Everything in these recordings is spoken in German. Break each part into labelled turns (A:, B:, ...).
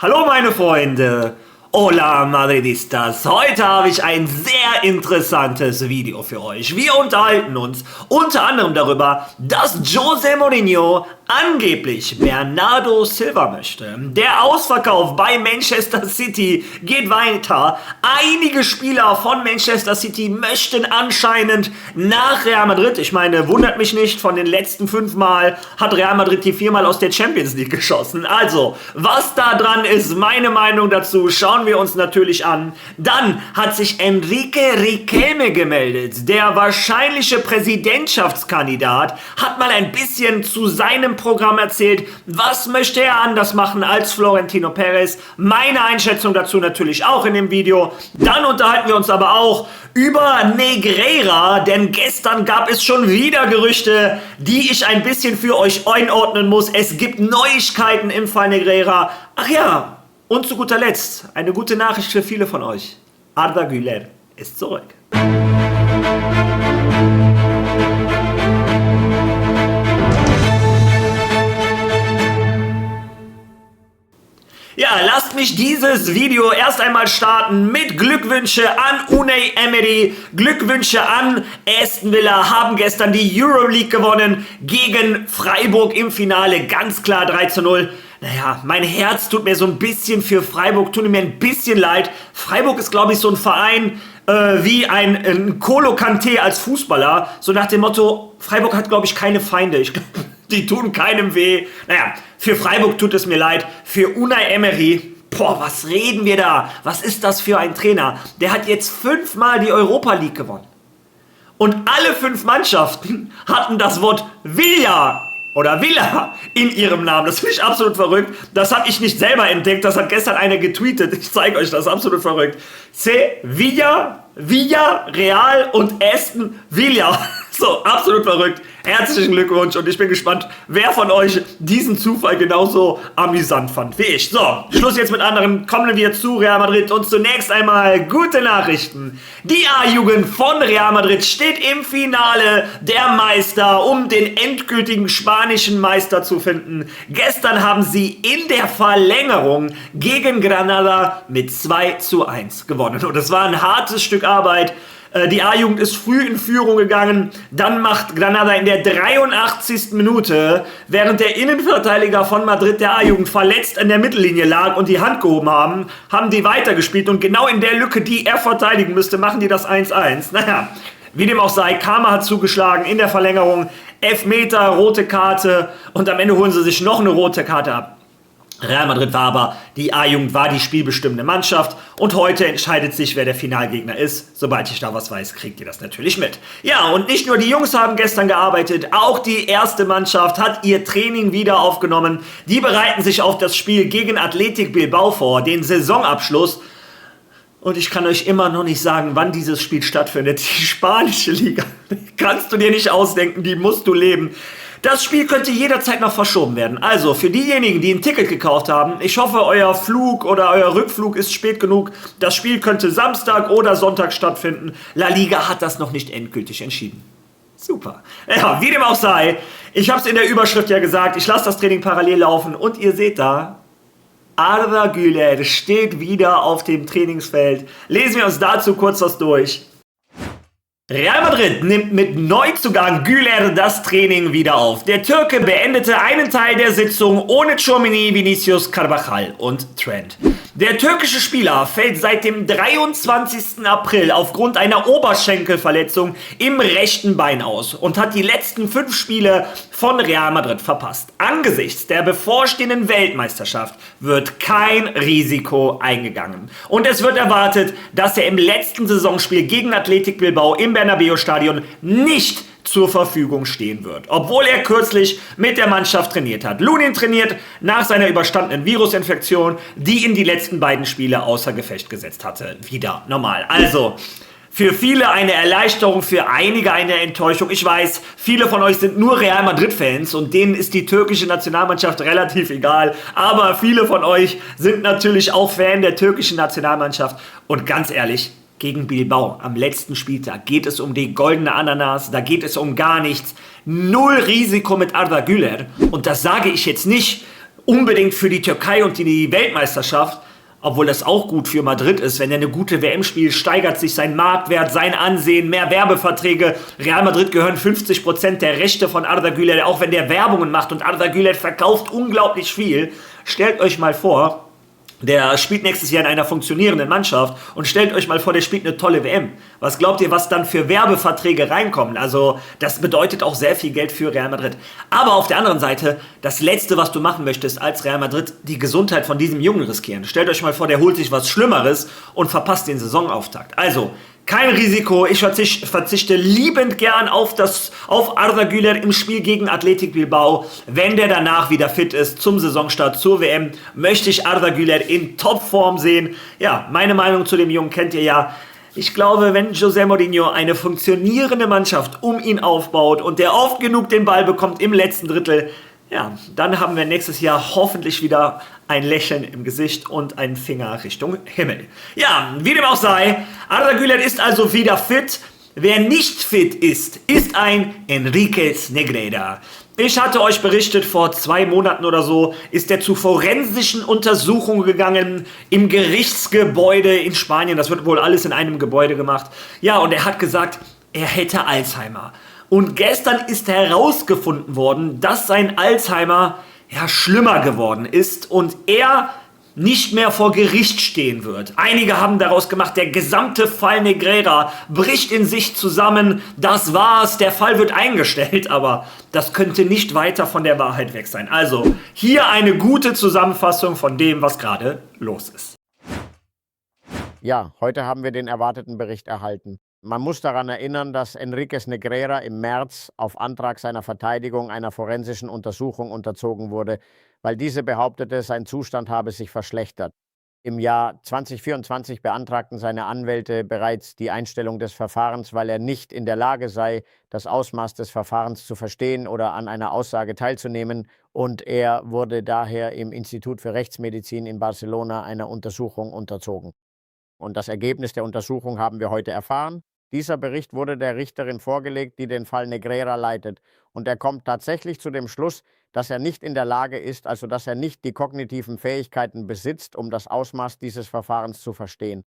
A: Hallo meine Freunde, hola Madridistas, heute habe ich ein sehr interessantes Video für euch. Wir unterhalten uns unter anderem darüber, dass José Mourinho angeblich Bernardo Silva möchte. Der Ausverkauf bei Manchester City geht weiter. Einige Spieler von Manchester City möchten anscheinend nach Real Madrid. Ich meine, wundert mich nicht, von den letzten 5 Mal hat Real Madrid die 4-mal aus der Champions League geschossen. Also, was da dran ist, meine Meinung dazu, schauen wir uns natürlich an. Dann hat sich Enrique Riquelme gemeldet. Der wahrscheinliche Präsidentschaftskandidat hat mal ein bisschen zu seinem Programm erzählt. Was möchte er anders machen als Florentino Perez? Meine Einschätzung dazu natürlich auch in dem Video. Dann unterhalten wir uns aber auch über Negreira, denn gestern gab es schon wieder Gerüchte, die ich ein bisschen für euch einordnen muss. Es gibt Neuigkeiten im Fall Negreira. Ach ja, und zu guter Letzt eine gute Nachricht für viele von euch. Arda Güler ist zurück. Ja, lasst mich dieses Video erst einmal starten mit Glückwünsche an Unai Emery, Glückwünsche an Aston Villa, haben gestern die Euroleague gewonnen gegen Freiburg im Finale, ganz klar 3:0. Naja, mein Herz tut mir so ein bisschen für Freiburg, tut mir ein bisschen leid. Freiburg ist, glaube ich, so ein Verein wie ein N'Golo Kanté als Fußballer, so nach dem Motto, Freiburg hat, glaube ich, keine Feinde. Ich glaube, die tun keinem weh. Naja, für Freiburg tut es mir leid. Für Unai Emery, boah, was reden wir da? Was ist das für ein Trainer? Der hat jetzt 5-mal die Europa League gewonnen. Und alle 5 Mannschaften hatten das Wort Villa oder Villa in ihrem Namen. Das finde ich absolut verrückt. Das habe ich nicht selber entdeckt. Das hat gestern einer getweetet. Ich zeige euch das, absolut verrückt. Sevilla, Villa, Real und Aston Villa. So, absolut verrückt. Herzlichen Glückwunsch und ich bin gespannt, wer von euch diesen Zufall genauso amüsant fand wie ich. So, Schluss jetzt mit anderen. Kommen wir zu Real Madrid und zunächst einmal gute Nachrichten. Die A-Jugend von Real Madrid steht im Finale der Meister, um den endgültigen spanischen Meister zu finden. Gestern haben sie in der Verlängerung gegen Granada mit 2:1 gewonnen und es war ein hartes Stück Arbeit. Die A-Jugend ist früh in Führung gegangen, dann macht Granada in der 83. Minute, während der Innenverteidiger von Madrid der A-Jugend verletzt an der Mittellinie lag und die Hand gehoben haben die weitergespielt und genau in der Lücke, die er verteidigen müsste, machen die das 1:1. Naja, wie dem auch sei, Karma hat zugeschlagen in der Verlängerung, Elfmeter, rote Karte und am Ende holen sie sich noch eine rote Karte ab. Real Madrid war aber, die A-Jugend war die spielbestimmende Mannschaft und heute entscheidet sich, wer der Finalgegner ist. Sobald ich da was weiß, kriegt ihr das natürlich mit. Ja, und nicht nur die Jungs haben gestern gearbeitet, auch die erste Mannschaft hat ihr Training wieder aufgenommen. Die bereiten sich auf das Spiel gegen Athletic Bilbao vor, den Saisonabschluss. Und ich kann euch immer noch nicht sagen, wann dieses Spiel stattfindet. Die spanische Liga, kannst du dir nicht ausdenken, die musst du leben. Das Spiel könnte jederzeit noch verschoben werden. Also für diejenigen, die ein Ticket gekauft haben, ich hoffe, euer Flug oder euer Rückflug ist spät genug. Das Spiel könnte Samstag oder Sonntag stattfinden. La Liga hat das noch nicht endgültig entschieden. Super. Ja, wie dem auch sei, ich habe es in der Überschrift ja gesagt, ich lasse das Training parallel laufen und ihr seht da, Arda Güler steht wieder auf dem Trainingsfeld. Lesen wir uns dazu kurz was durch. Real Madrid nimmt mit Neuzugang Güler das Training wieder auf. Der Türke beendete einen Teil der Sitzung ohne Tchouaméni, Vinicius, Carvajal und Trent. Der türkische Spieler fällt seit dem 23. April aufgrund einer Oberschenkelverletzung im rechten Bein aus und hat die letzten 5 Spiele von Real Madrid verpasst. Angesichts der bevorstehenden Weltmeisterschaft wird kein Risiko eingegangen. Und es wird erwartet, dass er im letzten Saisonspiel gegen Athletic Bilbao im Bernabeu-Stadion nicht zur Verfügung stehen wird, obwohl er kürzlich mit der Mannschaft trainiert hat. Lunin trainiert nach seiner überstandenen Virusinfektion, die ihn die letzten beiden Spiele außer Gefecht gesetzt hatte. Wieder normal. Also, für viele eine Erleichterung, für einige eine Enttäuschung. Ich weiß, viele von euch sind nur Real Madrid-Fans und denen ist die türkische Nationalmannschaft relativ egal. Aber viele von euch sind natürlich auch Fan der türkischen Nationalmannschaft. Und ganz ehrlich, gegen Bilbao am letzten Spieltag geht es um die goldene Ananas, da geht es um gar nichts. Null Risiko mit Arda Güler. Und das sage ich jetzt nicht, unbedingt für die Türkei und die Weltmeisterschaft, obwohl das auch gut für Madrid ist. Wenn er eine gute WM spielt, steigert sich sein Marktwert, sein Ansehen, mehr Werbeverträge. Real Madrid gehören 50% der Rechte von Arda Güler, auch wenn der Werbungen macht, und Arda Güler verkauft unglaublich viel. Stellt euch mal vor, der spielt nächstes Jahr in einer funktionierenden Mannschaft, und stellt euch mal vor, der spielt eine tolle WM. Was glaubt ihr, was dann für Werbeverträge reinkommen? Also das bedeutet auch sehr viel Geld für Real Madrid. Aber auf der anderen Seite, das Letzte, was du machen möchtest als Real Madrid, die Gesundheit von diesem Jungen riskieren. Stellt euch mal vor, der holt sich was Schlimmeres und verpasst den Saisonauftakt. Also kein Risiko, ich verzichte liebend gern auf Arda Güler im Spiel gegen Athletic Bilbao. Wenn der danach wieder fit ist zum Saisonstart, zur WM, möchte ich Arda Güler in Topform sehen. Ja, meine Meinung zu dem Jungen kennt ihr ja. Ich glaube, wenn José Mourinho eine funktionierende Mannschaft um ihn aufbaut und der oft genug den Ball bekommt im letzten Drittel, ja, dann haben wir nächstes Jahr hoffentlich wieder ein Lächeln im Gesicht und einen Finger Richtung Himmel. Ja, wie dem auch sei, Arda Güler ist also wieder fit. Wer nicht fit ist, ist ein Enriquez Negreira. Ich hatte euch berichtet, vor 2 Monaten oder so ist er zu forensischen Untersuchungen gegangen im Gerichtsgebäude in Spanien. Das wird wohl alles in einem Gebäude gemacht. Ja, und er hat gesagt, er hätte Alzheimer. Und gestern ist herausgefunden worden, dass sein Alzheimer ja schlimmer geworden ist und er nicht mehr vor Gericht stehen wird. Einige haben daraus gemacht, der gesamte Fall Negreira bricht in sich zusammen, das war's, der Fall wird eingestellt, aber das könnte nicht weiter von der Wahrheit weg sein. Also hier eine gute Zusammenfassung von dem, was gerade los ist.
B: Ja, heute haben wir den erwarteten Bericht erhalten. Man muss daran erinnern, dass Enriquez Negreira im März auf Antrag seiner Verteidigung einer forensischen Untersuchung unterzogen wurde, weil diese behauptete, sein Zustand habe sich verschlechtert. Im Jahr 2024 beantragten seine Anwälte bereits die Einstellung des Verfahrens, weil er nicht in der Lage sei, das Ausmaß des Verfahrens zu verstehen oder an einer Aussage teilzunehmen, und er wurde daher im Institut für Rechtsmedizin in Barcelona einer Untersuchung unterzogen. Und das Ergebnis der Untersuchung haben wir heute erfahren. Dieser Bericht wurde der Richterin vorgelegt, die den Fall Negreira leitet. Und er kommt tatsächlich zu dem Schluss, dass er nicht in der Lage ist, also dass er nicht die kognitiven Fähigkeiten besitzt, um das Ausmaß dieses Verfahrens zu verstehen.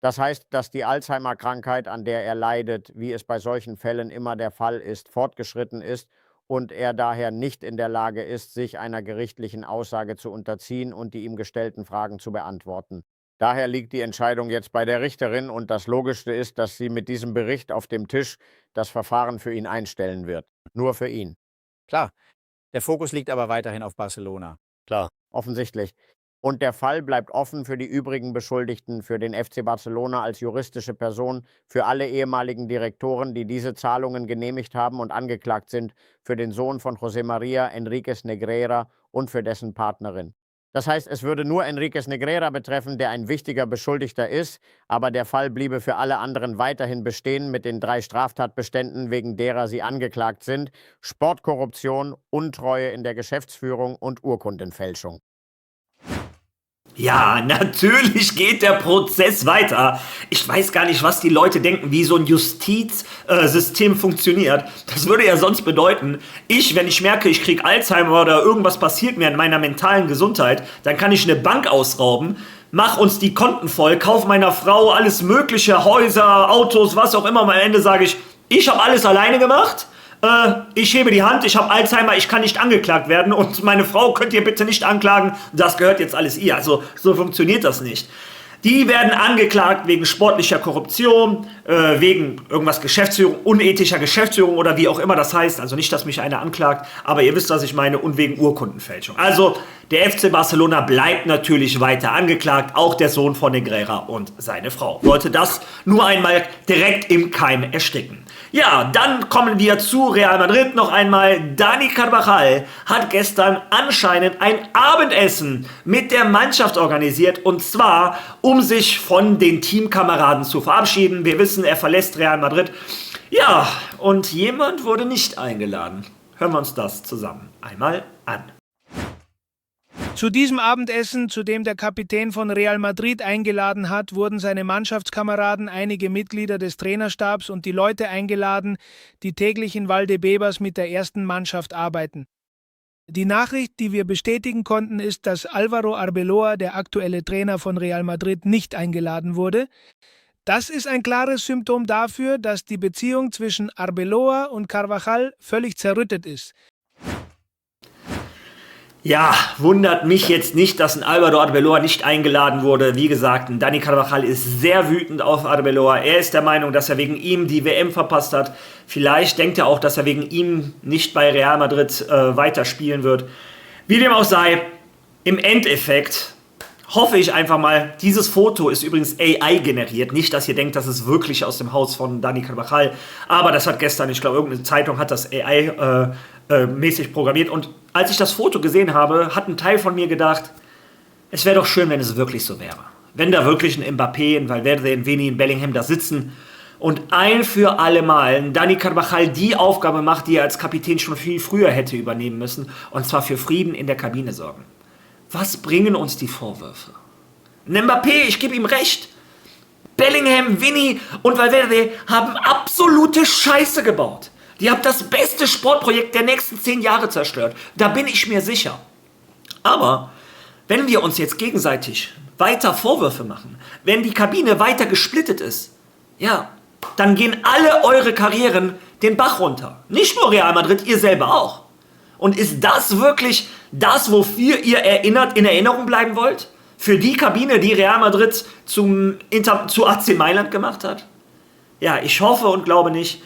B: Das heißt, dass die Alzheimer-Krankheit, an der er leidet, wie es bei solchen Fällen immer der Fall ist, fortgeschritten ist und er daher nicht in der Lage ist, sich einer gerichtlichen Aussage zu unterziehen und die ihm gestellten Fragen zu beantworten. Daher liegt die Entscheidung jetzt bei der Richterin und das Logischste ist, dass sie mit diesem Bericht auf dem Tisch das Verfahren für ihn einstellen wird. Nur für ihn.
C: Klar, der Fokus liegt aber weiterhin auf Barcelona.
B: Klar. Offensichtlich. Und der Fall bleibt offen für die übrigen Beschuldigten, für den FC Barcelona als juristische Person, für alle ehemaligen Direktoren, die diese Zahlungen genehmigt haben und angeklagt sind, für den Sohn von José María Enríquez Negreira und für dessen Partnerin. Das heißt, es würde nur Enriquez Negreira betreffen, der ein wichtiger Beschuldigter ist, aber der Fall bliebe für alle anderen weiterhin bestehen mit den 3 Straftatbeständen, wegen derer sie angeklagt sind: Sportkorruption, Untreue in der Geschäftsführung und Urkundenfälschung.
A: Ja, natürlich geht der Prozess weiter. Ich weiß gar nicht, was die Leute denken, wie so ein Justizsystem funktioniert. Das würde ja sonst bedeuten, wenn ich merke, ich kriege Alzheimer oder irgendwas passiert mir in meiner mentalen Gesundheit, dann kann ich eine Bank ausrauben, mach uns die Konten voll, kauf meiner Frau alles mögliche, Häuser, Autos, was auch immer. Und am Ende sage ich habe alles alleine gemacht. Ich hebe die Hand, ich habe Alzheimer, ich kann nicht angeklagt werden und meine Frau könnt ihr bitte nicht anklagen, das gehört jetzt alles ihr. Also so funktioniert das nicht. Die werden angeklagt wegen sportlicher Korruption, wegen irgendwas Geschäftsführung, unethischer Geschäftsführung oder wie auch immer das heißt. Also nicht, dass mich einer anklagt, aber ihr wisst, was ich meine, und wegen Urkundenfälschung. Also der FC Barcelona bleibt natürlich weiter angeklagt, auch der Sohn von Negreira und seine Frau. Wollte das nur einmal direkt im Keim ersticken. Ja, dann kommen wir zu Real Madrid noch einmal. Dani Carvajal hat gestern anscheinend ein Abendessen mit der Mannschaft organisiert, und zwar, um sich von den Teamkameraden zu verabschieden. Wir wissen, er verlässt Real Madrid. Ja, und jemand wurde nicht eingeladen. Hören wir uns das zusammen einmal an.
D: Zu diesem Abendessen, zu dem der Kapitän von Real Madrid eingeladen hat, wurden seine Mannschaftskameraden, einige Mitglieder des Trainerstabs und die Leute eingeladen, die täglich in Valdebebas mit der ersten Mannschaft arbeiten. Die Nachricht, die wir bestätigen konnten, ist, dass Álvaro Arbeloa, der aktuelle Trainer von Real Madrid, nicht eingeladen wurde. Das ist ein klares Symptom dafür, dass die Beziehung zwischen Arbeloa und Carvajal völlig zerrüttet ist.
A: Ja, wundert mich jetzt nicht, dass ein Álvaro Arbeloa nicht eingeladen wurde. Wie gesagt, ein Dani Carvajal ist sehr wütend auf Arbeloa. Er ist der Meinung, dass er wegen ihm die WM verpasst hat. Vielleicht denkt er auch, dass er wegen ihm nicht bei Real Madrid weiterspielen wird. Wie dem auch sei, im Endeffekt hoffe ich einfach mal, dieses Foto ist übrigens AI generiert. Nicht, dass ihr denkt, das ist wirklich aus dem Haus von Dani Carvajal. Aber das hat gestern, ich glaube, irgendeine Zeitung hat das AI mäßig programmiert. Und als ich das Foto gesehen habe, hat ein Teil von mir gedacht, es wäre doch schön, wenn es wirklich so wäre. Wenn da wirklich ein Mbappé, ein Valverde, ein Vini, ein Bellingham da sitzen und ein für alle Mal ein Dani Carvajal die Aufgabe macht, die er als Kapitän schon viel früher hätte übernehmen müssen. Und zwar für Frieden in der Kabine sorgen. Was bringen uns die Vorwürfe? Ein Mbappé, ich gebe ihm recht. Bellingham, Vini und Valverde haben absolute Scheiße gebaut. Die haben das beste Sportprojekt der nächsten 10 Jahre zerstört. Da bin ich mir sicher. Aber wenn wir uns jetzt gegenseitig weiter Vorwürfe machen, wenn die Kabine weiter gesplittet ist, ja, dann gehen alle eure Karrieren den Bach runter. Nicht nur Real Madrid, ihr selber auch. Und ist das wirklich das, wofür ihr in Erinnerung bleiben wollt? Für die Kabine, die Real Madrid zu AC Mailand gemacht hat? Ja, ich hoffe und glaube nicht.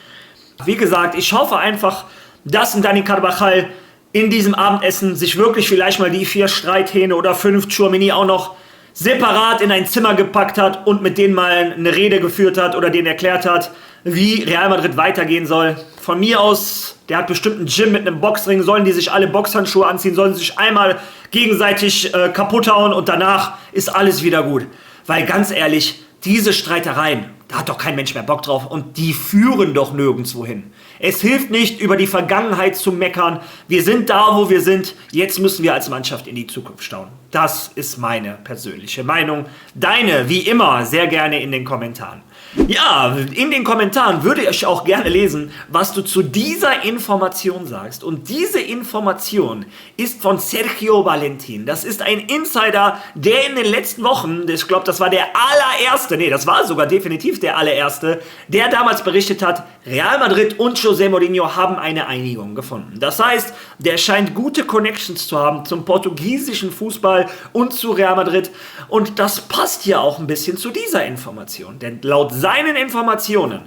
A: Wie gesagt, ich hoffe einfach, dass ein Dani Carvajal in diesem Abendessen sich wirklich vielleicht mal die 4 Streithähne oder 5 Tchouaméni auch noch separat in ein Zimmer gepackt hat und mit denen mal eine Rede geführt hat oder denen erklärt hat, wie Real Madrid weitergehen soll. Von mir aus, der hat bestimmt einen Gym mit einem Boxring, sollen die sich alle Boxhandschuhe anziehen, sollen sich einmal gegenseitig kaputt hauen und danach ist alles wieder gut. Weil ganz ehrlich, diese Streitereien, da hat doch kein Mensch mehr Bock drauf und die führen doch nirgendwo hin. Es hilft nicht, über die Vergangenheit zu meckern. Wir sind da, wo wir sind. Jetzt müssen wir als Mannschaft in die Zukunft schauen. Das ist meine persönliche Meinung. Deine, wie immer, sehr gerne in den Kommentaren. Ja, in den Kommentaren würde ich auch gerne lesen, was du zu dieser Information sagst. Und diese Information ist von Sergio Valentin. Das ist ein Insider, der in den letzten Wochen, ich glaube, das war der allererste, das war sogar definitiv der allererste, der damals berichtet hat, Real Madrid und José Mourinho haben eine Einigung gefunden. Das heißt, der scheint gute Connections zu haben zum portugiesischen Fußball und zu Real Madrid. Und das passt hier auch ein bisschen zu dieser Information. Denn laut seinen Informationen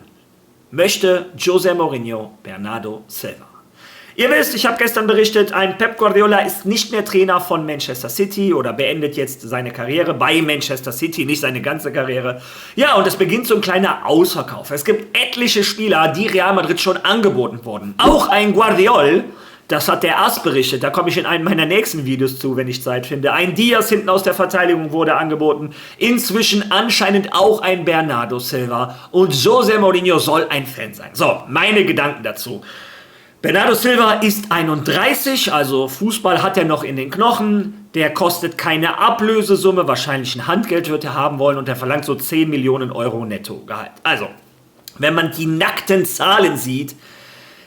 A: möchte José Mourinho Bernardo Silva. Ihr wisst, ich habe gestern berichtet, ein Pep Guardiola ist nicht mehr Trainer von Manchester City oder beendet jetzt seine Karriere bei Manchester City, nicht seine ganze Karriere. Ja, und es beginnt so ein kleiner Ausverkauf. Es gibt etliche Spieler, die Real Madrid schon angeboten wurden. Auch ein Guardiol, das hat der AS berichtet, da komme ich in einem meiner nächsten Videos zu, wenn ich Zeit finde. Ein Diaz hinten aus der Verteidigung wurde angeboten. Inzwischen anscheinend auch ein Bernardo Silva. Und José Mourinho soll ein Fan sein. So, meine Gedanken dazu. Bernardo Silva ist 31, also Fußball hat er noch in den Knochen. Der kostet keine Ablösesumme, wahrscheinlich ein Handgeld wird er haben wollen und er verlangt so 10 Millionen Euro Nettogehalt. Also, wenn man die nackten Zahlen sieht,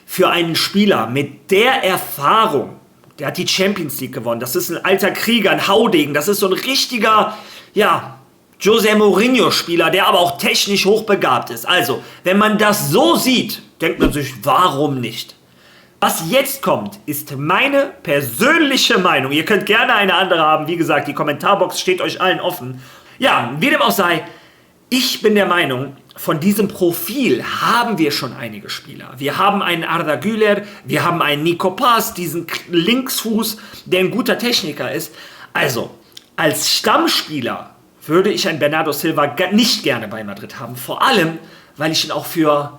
A: für einen Spieler mit der Erfahrung, der hat die Champions League gewonnen, das ist ein alter Krieger, ein Haudegen, das ist so ein richtiger, José Mourinho-Spieler, der aber auch technisch hochbegabt ist. Also, wenn man das so sieht, denkt man sich, warum nicht? Was jetzt kommt, ist meine persönliche Meinung. Ihr könnt gerne eine andere haben. Wie gesagt, die Kommentarbox steht euch allen offen. Ja, wie dem auch sei, ich bin der Meinung, von diesem Profil haben wir schon einige Spieler. Wir haben einen Arda Güler, wir haben einen Nico Paz, diesen Linksfuß, der ein guter Techniker ist. Also, als Stammspieler würde ich einen Bernardo Silva nicht gerne bei Madrid haben. Vor allem, weil ich ihn auch für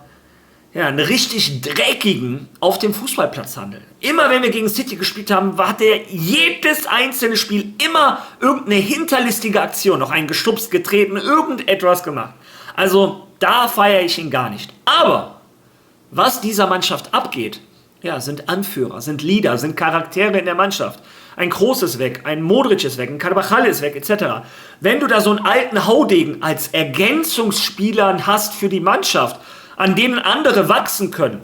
A: einen richtig dreckigen auf dem Fußballplatz handle. Immer wenn wir gegen City gespielt haben, hat er jedes einzelne Spiel immer irgendeine hinterlistige Aktion, noch einen gestupst, getreten, irgendetwas gemacht. Also da feiere ich ihn gar nicht. Aber was dieser Mannschaft abgeht, sind Anführer, sind Leader, sind Charaktere in der Mannschaft. Ein Kroos ist weg, ein Modric ist weg, ein Carvajal ist weg, etc. Wenn du da so einen alten Haudegen als Ergänzungsspieler hast für die Mannschaft, an denen andere wachsen können,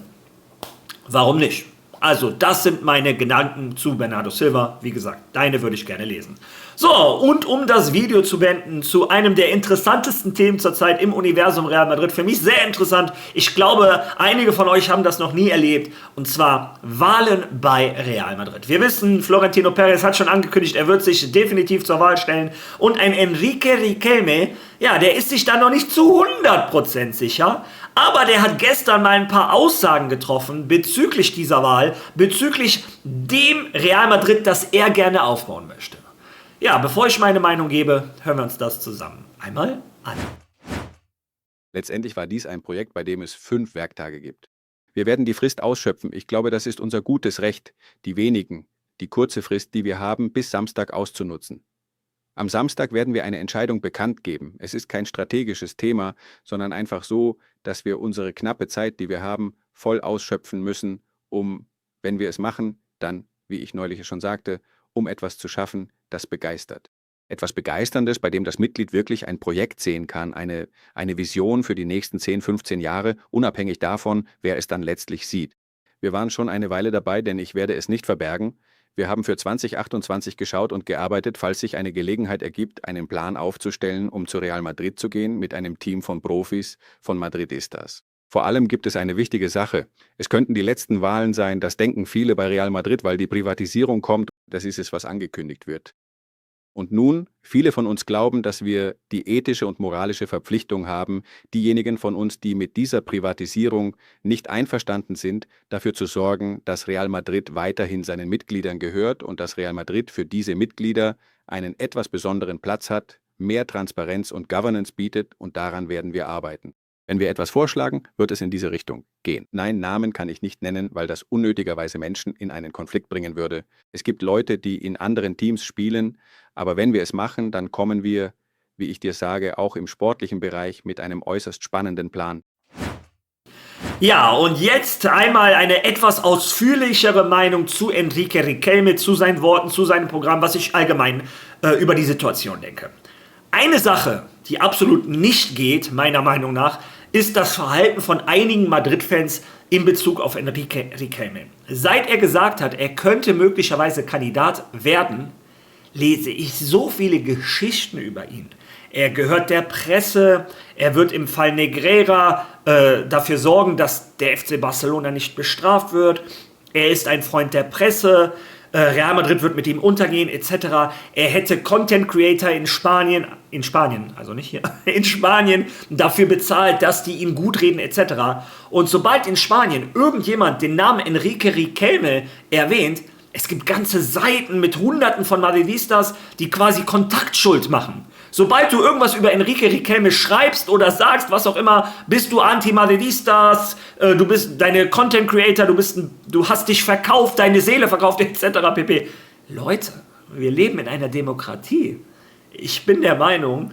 A: warum nicht? Also, das sind meine Gedanken zu Bernardo Silva. Wie gesagt, deine würde ich gerne lesen. So, und um das Video zu beenden, zu einem der interessantesten Themen zurzeit im Universum Real Madrid. Für mich sehr interessant. Ich glaube, einige von euch haben das noch nie erlebt. Und zwar Wahlen bei Real Madrid. Wir wissen, Florentino Perez hat schon angekündigt, er wird sich definitiv zur Wahl stellen. Und ein Enrique Riquelme, ja, der ist sich da noch nicht zu 100% sicher. Aber der hat gestern mal ein paar Aussagen getroffen bezüglich dieser Wahl, bezüglich dem Real Madrid, das er gerne aufbauen möchte. Ja, bevor ich meine Meinung gebe, hören wir uns das zusammen einmal an.
E: Letztendlich war dies ein Projekt, bei dem es 5 Werktage gibt. Wir werden die Frist ausschöpfen. Ich glaube, das ist unser gutes Recht, die wenigen, die kurze Frist, die wir haben, bis Samstag auszunutzen. Am Samstag werden wir eine Entscheidung bekannt geben. Es ist kein strategisches Thema, sondern einfach so, dass wir unsere knappe Zeit, die wir haben, voll ausschöpfen müssen, um, wenn wir es machen, dann, wie ich neulich schon sagte, um etwas zu schaffen, das begeistert. Etwas Begeisterndes, bei dem das Mitglied wirklich ein Projekt sehen kann, eine Vision für die nächsten 10, 15 Jahre, unabhängig davon, wer es dann letztlich sieht. Wir waren schon eine Weile dabei, denn ich werde es nicht verbergen. Wir haben für 2028 geschaut und gearbeitet, falls sich eine Gelegenheit ergibt, einen Plan aufzustellen, um zu Real Madrid zu gehen, mit einem Team von Profis, von Madridistas. Vor allem gibt es eine wichtige Sache. Es könnten die letzten Wahlen sein, das denken viele bei Real Madrid, weil die Privatisierung kommt. Das ist es, was angekündigt wird. Und nun, viele von uns glauben, dass wir die ethische und moralische Verpflichtung haben, diejenigen von uns, die mit dieser Privatisierung nicht einverstanden sind, dafür zu sorgen, dass Real Madrid weiterhin seinen Mitgliedern gehört und dass Real Madrid für diese Mitglieder einen etwas besonderen Platz hat, mehr Transparenz und Governance bietet, und daran werden wir arbeiten. Wenn wir etwas vorschlagen, wird es in diese Richtung gehen. Nein, Namen kann ich nicht nennen, weil das unnötigerweise Menschen in einen Konflikt bringen würde. Es gibt Leute, die in anderen Teams spielen, aber wenn wir es machen, dann kommen wir, wie ich dir sage, auch im sportlichen Bereich mit einem äußerst spannenden Plan.
A: Ja, und jetzt einmal eine etwas ausführlichere Meinung zu Enrique Riquelme, zu seinen Worten, zu seinem Programm, was ich allgemein über die Situation denke. Eine Sache, die absolut nicht geht, meiner Meinung nach, ist das Verhalten von einigen Madrid-Fans in Bezug auf Enrique Riquelme. Seit er gesagt hat, er könnte möglicherweise Kandidat werden, lese ich so viele Geschichten über ihn. Er gehört der Presse, er wird im Fall Negreira dafür sorgen, dass der FC Barcelona nicht bestraft wird. Er ist ein Freund der Presse, Real Madrid wird mit ihm untergehen, etc. Er hätte Content Creator in Spanien, also nicht hier, in Spanien dafür bezahlt, dass die ihn gut reden, etc. Und sobald in Spanien irgendjemand den Namen Enrique Riquelme erwähnt, es gibt ganze Seiten mit Hunderten von Madridistas, die quasi Kontaktschuld machen. Sobald du irgendwas über Enrique Riquelme schreibst oder sagst, was auch immer, bist du Anti-Madridistas, du bist deine Content Creator, du hast dich verkauft, deine Seele verkauft, etc. pp. Leute, wir leben in einer Demokratie. Ich bin der Meinung,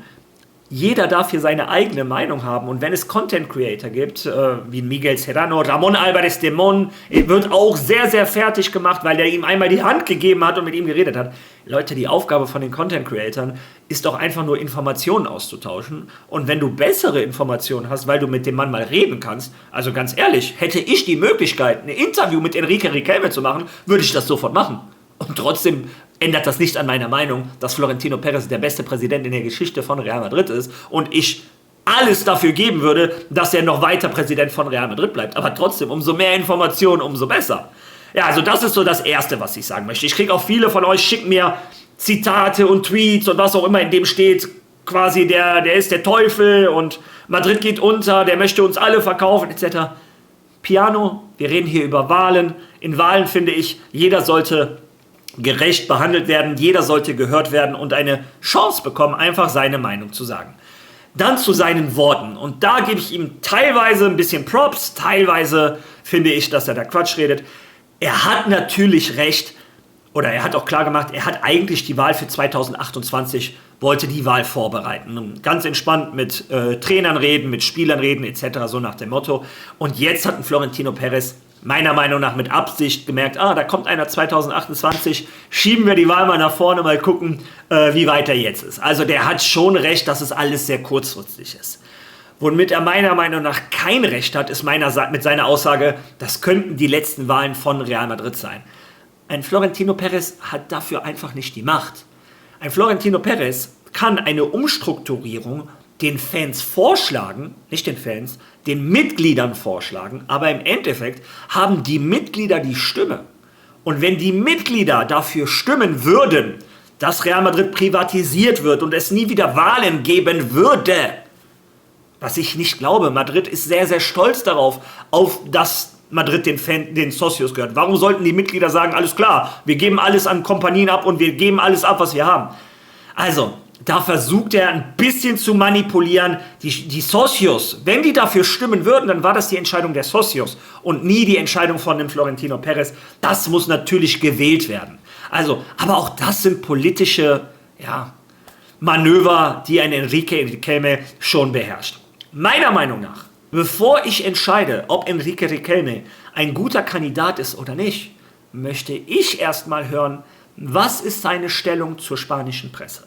A: jeder darf hier seine eigene Meinung haben, und wenn es Content Creator gibt, wie Miguel Serrano, Ramón Álvarez de Mon, wird auch sehr, sehr fertig gemacht, weil er ihm einmal die Hand gegeben hat und mit ihm geredet hat. Leute, die Aufgabe von den Content Creatoren ist doch einfach nur Informationen auszutauschen, und wenn du bessere Informationen hast, weil du mit dem Mann mal reden kannst, also ganz ehrlich, hätte ich die Möglichkeit, ein Interview mit Enrique Riquelme zu machen, würde ich das sofort machen. Und trotzdem ändert das nicht an meiner Meinung, dass Florentino Perez der beste Präsident in der Geschichte von Real Madrid ist und ich alles dafür geben würde, dass er noch weiter Präsident von Real Madrid bleibt. Aber trotzdem, umso mehr Informationen, umso besser. Ja, also das ist so das Erste, was ich sagen möchte. Ich kriege auch viele von euch, schicken mir Zitate und Tweets und was auch immer, in dem steht, quasi der ist der Teufel und Madrid geht unter, der möchte uns alle verkaufen, etc. Piano, wir reden hier über Wahlen. In Wahlen finde ich, jeder sollte gerecht behandelt werden, jeder sollte gehört werden und eine Chance bekommen, einfach seine Meinung zu sagen. Dann zu seinen Worten, und da gebe ich ihm teilweise ein bisschen Props, teilweise finde ich, dass er da Quatsch redet. Er hat natürlich recht, oder er hat auch klar gemacht, er hat eigentlich die Wahl für 2028, wollte die Wahl vorbereiten. Und ganz entspannt mit Trainern reden, mit Spielern reden, etc., so nach dem Motto. Und jetzt hat ein Florentino Perez meiner Meinung nach mit Absicht gemerkt, da kommt einer 2028, schieben wir die Wahl mal nach vorne, mal gucken, wie weit er jetzt ist. Also der hat schon recht, dass es alles sehr kurzfristig ist. Womit er meiner Meinung nach kein Recht hat, ist mit seiner Aussage, das könnten die letzten Wahlen von Real Madrid sein. Ein Florentino Perez hat dafür einfach nicht die Macht. Ein Florentino Perez kann eine Umstrukturierung den Fans vorschlagen, nicht den Fans, den Mitgliedern vorschlagen, aber im Endeffekt haben die Mitglieder die Stimme. Und wenn die Mitglieder dafür stimmen würden, dass Real Madrid privatisiert wird und es nie wieder Wahlen geben würde, was ich nicht glaube, Madrid ist sehr, sehr stolz darauf, auf das Madrid den Socios gehört. Warum sollten die Mitglieder sagen, alles klar, wir geben alles an Kompanien ab und wir geben alles ab, was wir haben? Also, da versucht er ein bisschen zu manipulieren. Die Socios, wenn die dafür stimmen würden, dann war das die Entscheidung der Socios und nie die Entscheidung von dem Florentino Perez. Das muss natürlich gewählt werden. Also, aber auch das sind politische Manöver, die ein Enrique Riquelme schon beherrscht. Meiner Meinung nach, bevor ich entscheide, ob Enrique Riquelme ein guter Kandidat ist oder nicht, möchte ich erstmal hören, was ist seine Stellung zur spanischen Presse?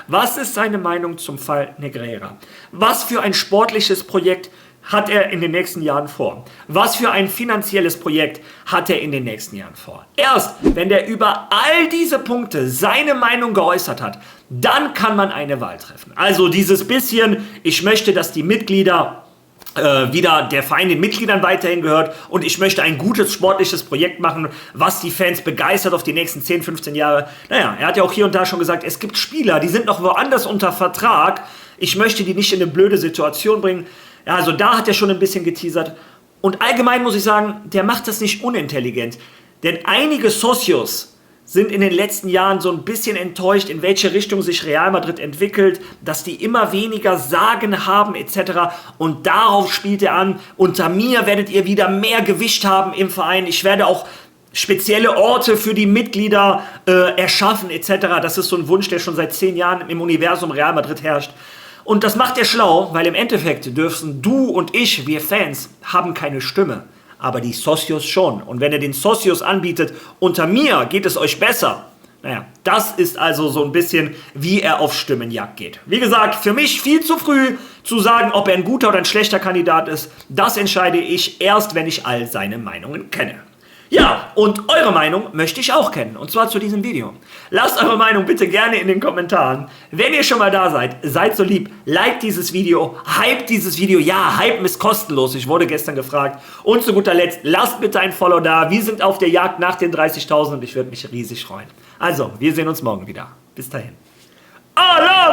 A: Was ist seine Meinung zum Fall Negreira? Was für ein sportliches Projekt hat er in den nächsten Jahren vor? Was für ein finanzielles Projekt hat er in den nächsten Jahren vor? Erst, wenn der über all diese Punkte seine Meinung geäußert hat, dann kann man eine Wahl treffen. Also dieses bisschen, ich möchte, dass die Mitglieder der Verein den Mitgliedern weiterhin gehört und ich möchte ein gutes sportliches Projekt machen, was die Fans begeistert auf die nächsten 10, 15 Jahre. Naja, er hat ja auch hier und da schon gesagt, es gibt Spieler, die sind noch woanders unter Vertrag. Ich möchte die nicht in eine blöde Situation bringen. Ja, also da hat er schon ein bisschen geteasert. Und allgemein muss ich sagen, der macht das nicht unintelligent. Denn einige Socios sind in den letzten Jahren so ein bisschen enttäuscht, in welche Richtung sich Real Madrid entwickelt, dass die immer weniger Sagen haben etc. Und darauf spielt er an, unter mir werdet ihr wieder mehr Gewicht haben im Verein. Ich werde auch spezielle Orte für die Mitglieder erschaffen etc. Das ist so ein Wunsch, der schon seit 10 Jahren im Universum Real Madrid herrscht. Und das macht er schlau, weil im Endeffekt dürfen du und ich, wir Fans, haben keine Stimme. Aber die Socios schon. Und wenn er den Socios anbietet, unter mir geht es euch besser. Naja, das ist also so ein bisschen, wie er auf Stimmenjagd geht. Wie gesagt, für mich viel zu früh zu sagen, ob er ein guter oder ein schlechter Kandidat ist. Das entscheide ich erst, wenn ich all seine Meinungen kenne. Ja, und eure Meinung möchte ich auch kennen, und zwar zu diesem Video. Lasst eure Meinung bitte gerne in den Kommentaren. Wenn ihr schon mal da seid, seid so lieb, liked dieses Video, hypt dieses Video. Ja, hypen ist kostenlos, ich wurde gestern gefragt. Und zu guter Letzt, lasst bitte ein Follow da. Wir sind auf der Jagd nach den 30.000 und ich würde mich riesig freuen. Also, wir sehen uns morgen wieder. Bis dahin. Allah!